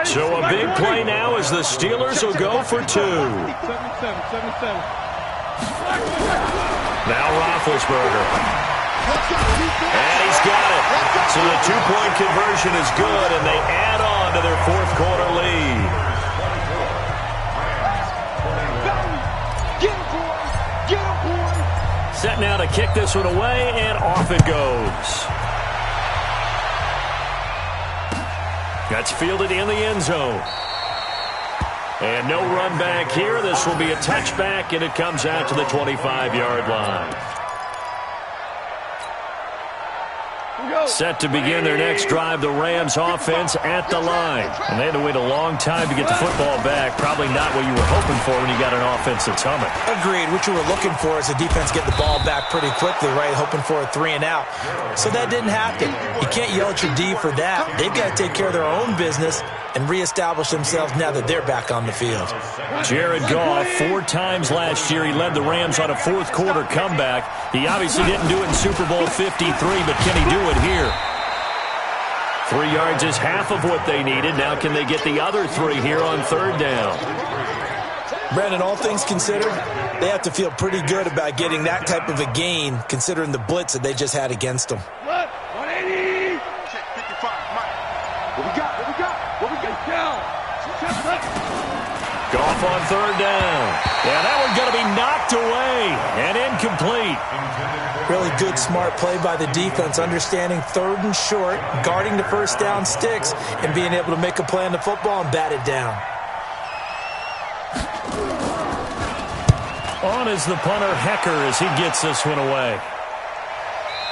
So a big play now as the Steelers will go for 2. Now Roethlisberger. And he's got it. So the 2-point conversion is good, and they add on to their 4th quarter lead. Set now to kick this one away, and off it goes. That's fielded in the end zone. And no run back here. This will be a touchback, and it comes out to the 25-yard line. Set to begin their next drive, the Rams offense at the line. And they had to wait a long time to get the football back. Probably not what you were hoping for when you got an offense that's humming.
Agreed. What you were looking for is the defense get the ball back pretty quickly, right? Hoping for a 3 and out. So that didn't happen. You can't yell at your D for that. They've got to take care of their own business and reestablish themselves now that they're back on the field.
Jared Goff, 4 times last year, he led the Rams on a 4th quarter comeback. He obviously didn't do it in Super Bowl 53, but can he do it here? 3 yards is half of what they needed. Now can they get the other 3 here on 3rd down?
Brandon, all things considered, they have to feel pretty good about getting that type of a gain, considering the blitz that they just had against them.
180. Check 55. Mike. What we got?
Goff on third down. Yeah, that one's going to be knocked away and incomplete.
Really good, smart play by the defense, understanding third and short, guarding the first down sticks, and being able to make a play on the football and bat it down.
On is the punter, Hecker, as he gets this one away.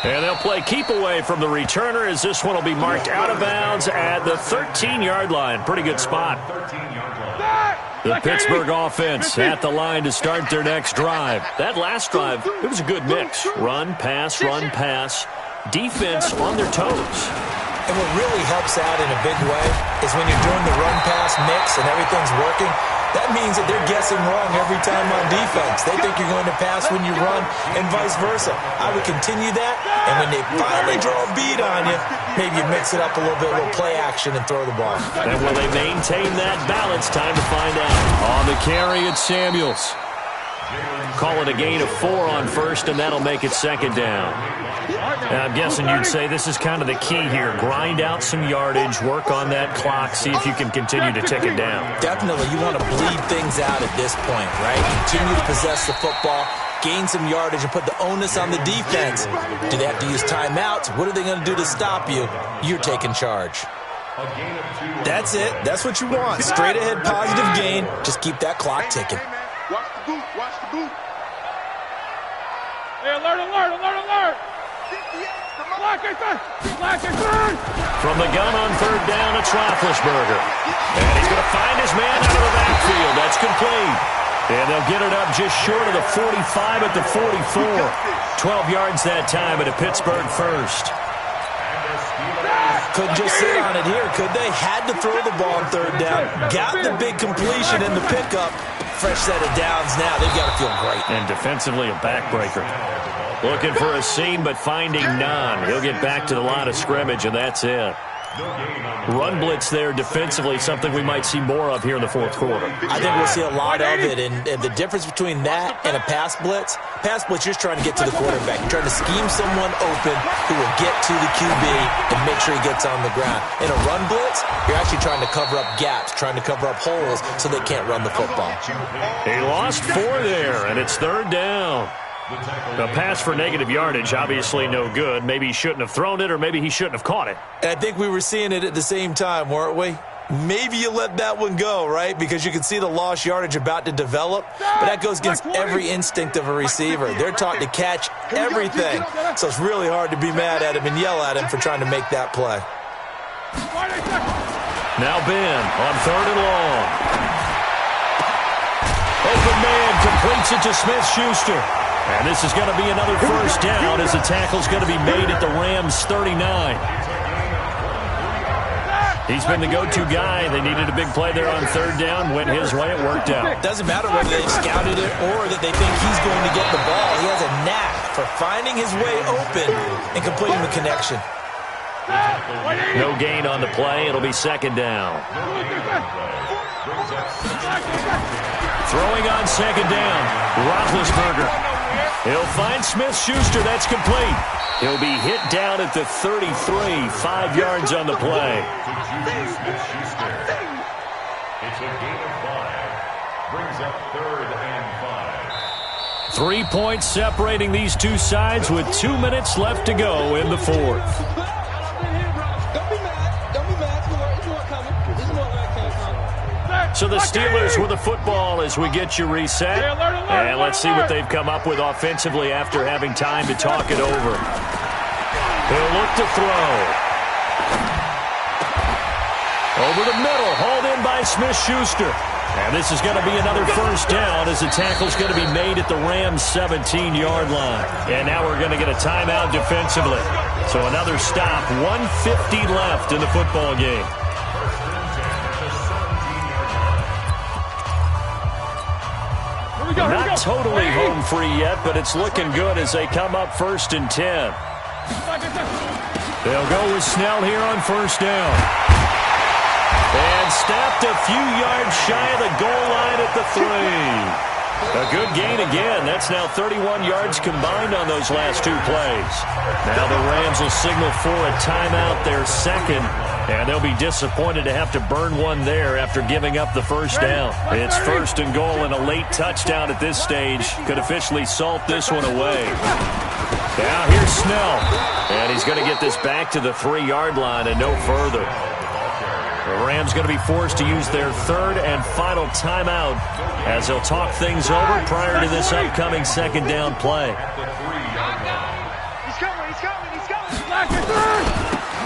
And they'll play keep away from the returner as this one will be marked out of bounds at the 13-yard line. Pretty good spot. The Pittsburgh offense at the line to start their next drive. That last drive, it was a good mix. Run, pass, defense on their toes.
And what really helps out in a big way is when you're doing the run-pass mix and everything's working, that means that they're guessing wrong every time on defense. They think you're going to pass when you run and vice versa. I would continue that, and when they finally draw a bead on you, maybe you mix it up a little bit, a little play action, and throw the ball.
And will they maintain that balance? Time to find out. On the carry, it's Samuels. Call it a gain of 4 on first, and that'll make it second down. And I'm guessing you'd say this is kind of the key here. Grind out some yardage, work on that clock, see if you can continue to tick it down.
Definitely, you want to bleed things out at this point, right? Continue to possess the football, gain some yardage, and put the onus on the defense. Do they have to use timeouts? What are they going to do to stop you? You're taking charge. That's it. That's what you want. Straight ahead positive gain. Just keep that clock ticking.
Watch the boot. Watch the boot. Hey, alert.
From the gun on third down, it's Roethlisberger. And he's going to find his man out of the backfield. That's complete. And they'll get it up just short of the 45 at the 44. 12 yards that time at a Pittsburgh first.
Couldn't just sit on it here, could they? Had to throw the ball on third down. Got the big completion in the pickup. Fresh set of downs now. They've got to feel great.
And defensively, a backbreaker. Looking for a seam, but finding none. He'll get back to the line of scrimmage, and that's it. Run blitz there defensively, something we might see more of here in the fourth quarter.
I think we'll see a lot of it, and the difference between that and a pass blitz, you're just trying to get to the quarterback. You're trying to scheme someone open who will get to the QB and make sure he gets on the ground. In a run blitz, you're actually trying to cover up gaps, trying to cover up holes so they can't run the football.
He lost 4 there, and it's third down. The pass for negative yardage, obviously no good. Maybe he shouldn't have thrown it, or maybe he shouldn't have caught it.
And I think we were seeing it at the same time, weren't we? Maybe you let that one go, right? Because you can see the lost yardage about to develop. But that goes against every instinct of a receiver. They're taught to catch everything. So it's really hard to be mad at him and yell at him for trying to make that play.
Now Ben on third and long. Open man completes it to Smith-Schuster. And this is going to be another first down as the tackle's going to be made at the Rams' 39. He's been the go-to guy. They needed a big play there on third down. Went his way. It worked out.
Doesn't matter whether they've scouted it or that they think he's going to get the ball. He has a knack for finding his way open and completing the connection.
No gain on the play. It'll be second down. Throwing on second down. Roethlisberger. He'll find Smith-Schuster. That's complete. He'll be hit down at the 33. 5 yards on the play.
It's a gain of 5. Brings up third and 5.
3 points separating these two sides with 2 minutes left to go in the fourth. So the Steelers with the football as we get you reset. And let's see what they've come up with offensively after having time to talk it over. He'll look to throw. Over the middle, hauled in by Smith-Schuster. And this is going to be another first down as the tackle's going to be made at the Rams' 17-yard line. And now we're going to get a timeout defensively. So another stop, 1:50 left in the football game. Not totally home free yet, but it's looking good as they come up 1st and 10. They'll go with Snell here on first down. And stopped a few yards shy of the goal line at the 3. A good gain again. That's now 31 yards combined on those last 2 plays. Now the Rams will signal for a timeout, their second. And they'll be disappointed to have to burn one there after giving up the first down. It's 1st and goal, and a late touchdown at this stage could officially salt this one away. Now here's Snell. And he's going to get this back to the 3-yard line and no further. The Rams going to be forced to use their 3rd and final timeout as they'll talk things over prior to this upcoming 2nd down play.
He's coming.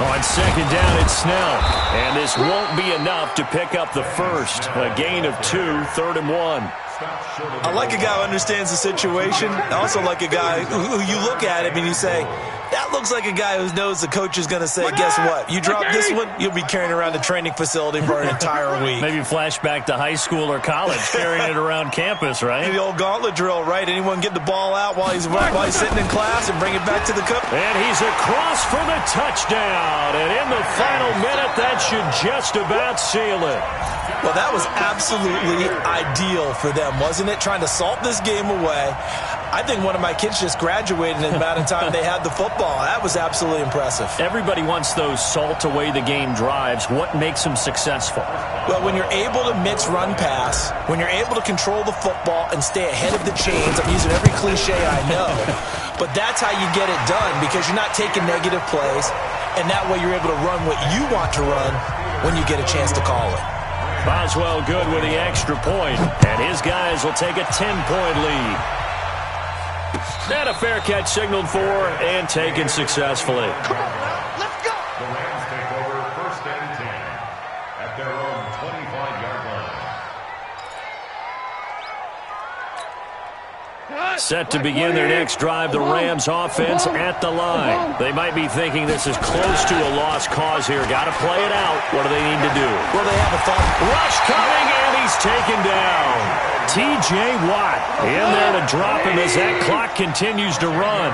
On 2nd down, it's Snell. And this won't be enough to pick up the first. A gain of 2, 3rd and 1.
I like a guy who understands the situation. I also like a guy who you look at him and you say, that looks like a guy who knows the coach is going to say, guess what? You drop this one, you'll be carrying around the training facility for an entire week.
Maybe flashback to high school or college, carrying it around campus, right?
The old gauntlet drill, right? Anyone get the ball out while he's sitting in class and bring it back to the coach?
And he's across for the touchdown. And in the final minute, that should just about seal it.
Well, that was absolutely ideal for them, wasn't it? Trying to salt this game away. I think one of my kids just graduated in the amount of time they had the football. That was absolutely impressive.
Everybody wants those salt-away-the-game drives. What makes them successful?
Well, when you're able to mix run pass, when you're able to control the football and stay ahead of the chains, I'm using every cliche I know, but that's how you get it done because you're not taking negative plays, and that way you're able to run what you want to run when you get a chance to call it.
Boswell good with the extra point, and his guys will take a 10-point lead. And a fair catch signaled for and taken successfully.
Come on, now. Let's go.
The Rams take over 1st and 10 at their own 25-yard line.
Set to begin their next drive, the Rams offense at the line. They might be thinking this is close to a lost cause here. Got to play it out. What do they need to do?
Well, they have a thought.
Rush coming, and he's taken down. T.J. Watt in there to drop him as that clock continues to run.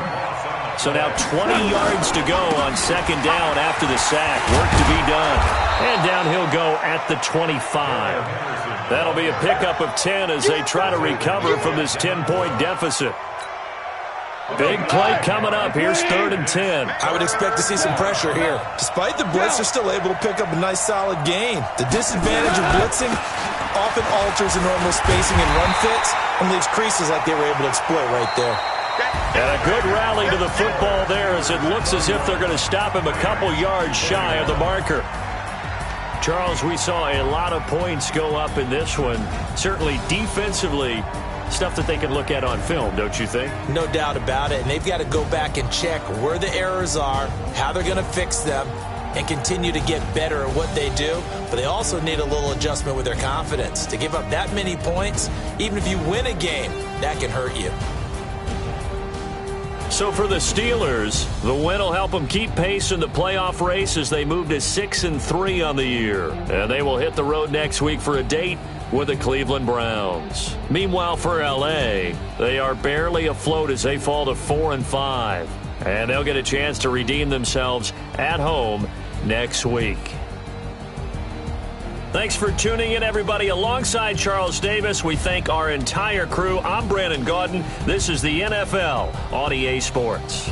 So now 20 yards to go on 2nd down after the sack. Work to be done. And down he'll go at the 25. That'll be a pickup of 10 as they try to recover from this 10-point deficit. Big play coming up. Here's 3rd and 10.
I would expect to see some pressure here. Despite the blitz, they're still able to pick up a nice solid gain. The disadvantage of blitzing often alters the normal spacing and run fits and leaves creases like they were able to exploit right there.
And a good rally to the football there as it looks as if they're going to stop him a couple yards shy of the marker. Charles, we saw a lot of points go up in this one. Certainly defensively, stuff that they can look at on film, don't you think?
No doubt about it. And they've got to go back and check where the errors are, how they're going to fix them, and continue to get better at what they do. But they also need a little adjustment with their confidence. To give up that many points, even if you win a game, that can hurt you.
So for the Steelers, the win will help them keep pace in the playoff race as they move to 6-3 on the year. And they will hit the road next week for a date with the Cleveland Browns. Meanwhile, for L.A., they are barely afloat as they fall to 4-5. And they'll get a chance to redeem themselves at home next week. Thanks for tuning in, everybody. Alongside Charles Davis, we thank our entire crew. I'm Brandon Gaudin. This is the NFL on EA Sports.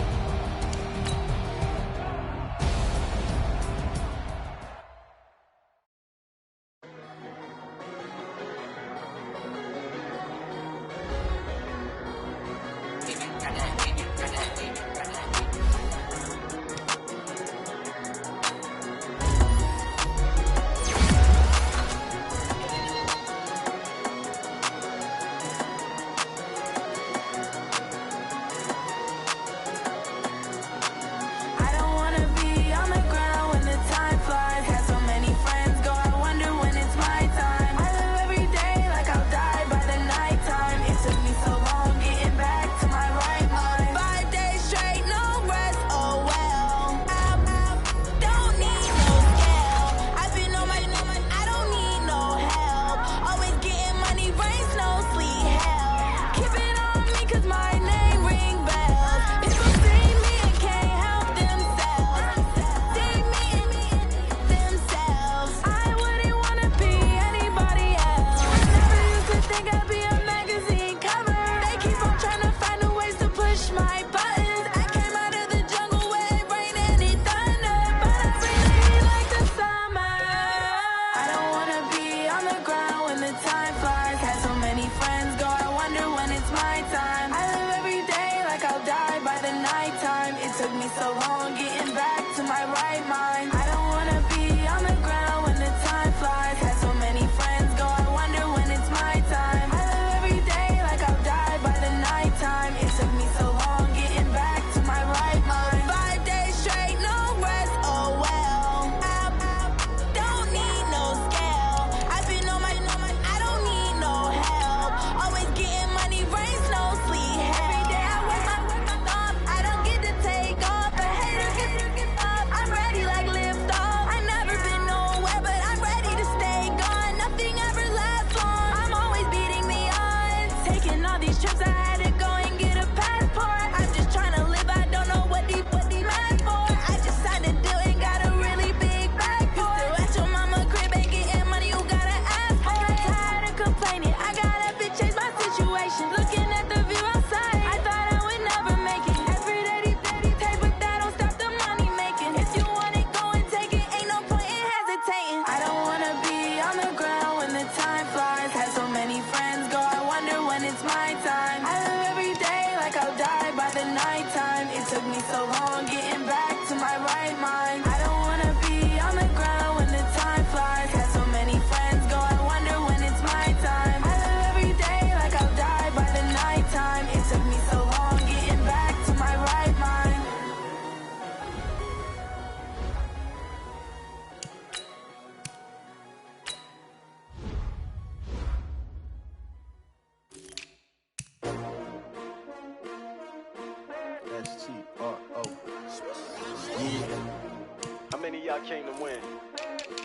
came to win.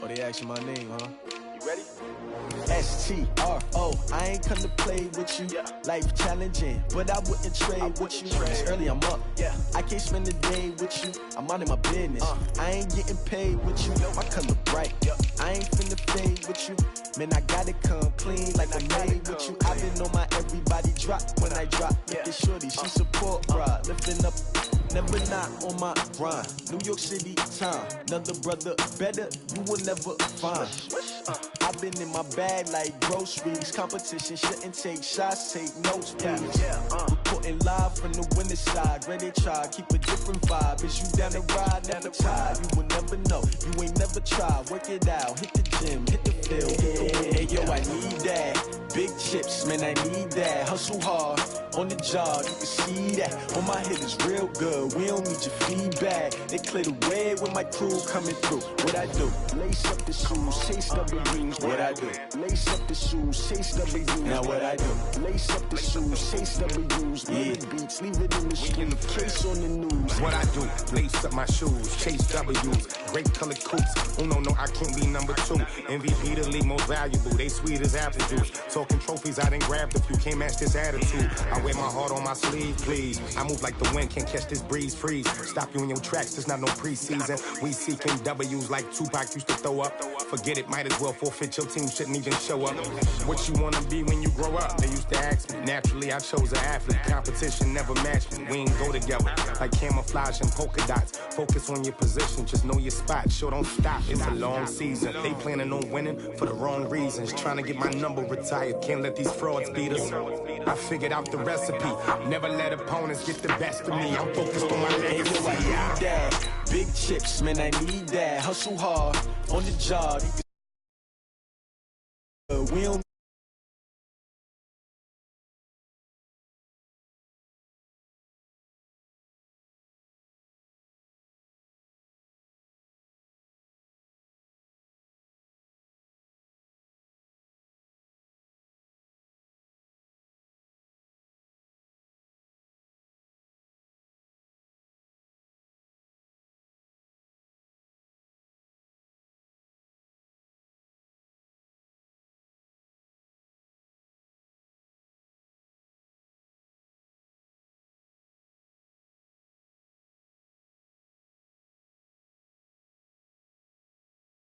Oh, they asking my name, huh?
You ready?
S-T-R-O, I ain't come to play with you. Life challenging, but I wouldn't trade with you. It's early, I'm up. I can't spend the day with you. I'm out in my business. I ain't getting paid with you. My color bright. I ain't finna fade with you. Man, I gotta come clean like I made with you. I've been on my everybody drop when I drop. Look at shorty, she support bra. Lifting up, never not on my grind. New York City time. Another brother better, you will never find. I've been in my bag like groceries. Competition shouldn't take shots, take notes, please. Reporting live from the winning side. Ready to try, keep a different vibe. Is you down the ride, never tired. You will never know, you ain't never tried. Work it out, hit the gym, hit the field, hit the wind. Hey yo, I need that. Big chips, man, I need that. Hustle hard, on the job, you can see that. On my hit is real good, we don't need your feedback. They clear the way when my crew coming through. What I do? Lace up the shoes, chase W's. What I do? Lace up the shoes, chase W's. Now what I do? Lace up the shoes, chase W's. Million beats, leave it in the street, case on the news.
What I do? Lace up my shoes, chase W's. Great colored coops. Oh no, I can't be number 2. MVP the league most valuable. They sweet as apple juice. Talking trophies, I done grabbed a few. Can't match this attitude. I wear my heart on my sleeve, please. I move like the wind, can't catch this breeze. Freeze. Stop you in your tracks. There's not no preseason. We seeking W's like Tupac used to throw up. Forget it, might as well forfeit. Your team shouldn't even show up. What you wanna be when you grow up? They used to ask me. Naturally, I chose an athlete. Competition never matched me. We ain't go together like camouflage and polka dots. Focus on your position, just know your spot. Sure, don't stop. It's a long season. They planning on winning for the wrong reasons. Trying to get my number retired. Can't let these frauds beat us. I figured out the recipe. Never let opponents get the best of me. I'm focused on my legacy.
I need that. Big chips, man, I need that. Hustle hard, on the job. We don't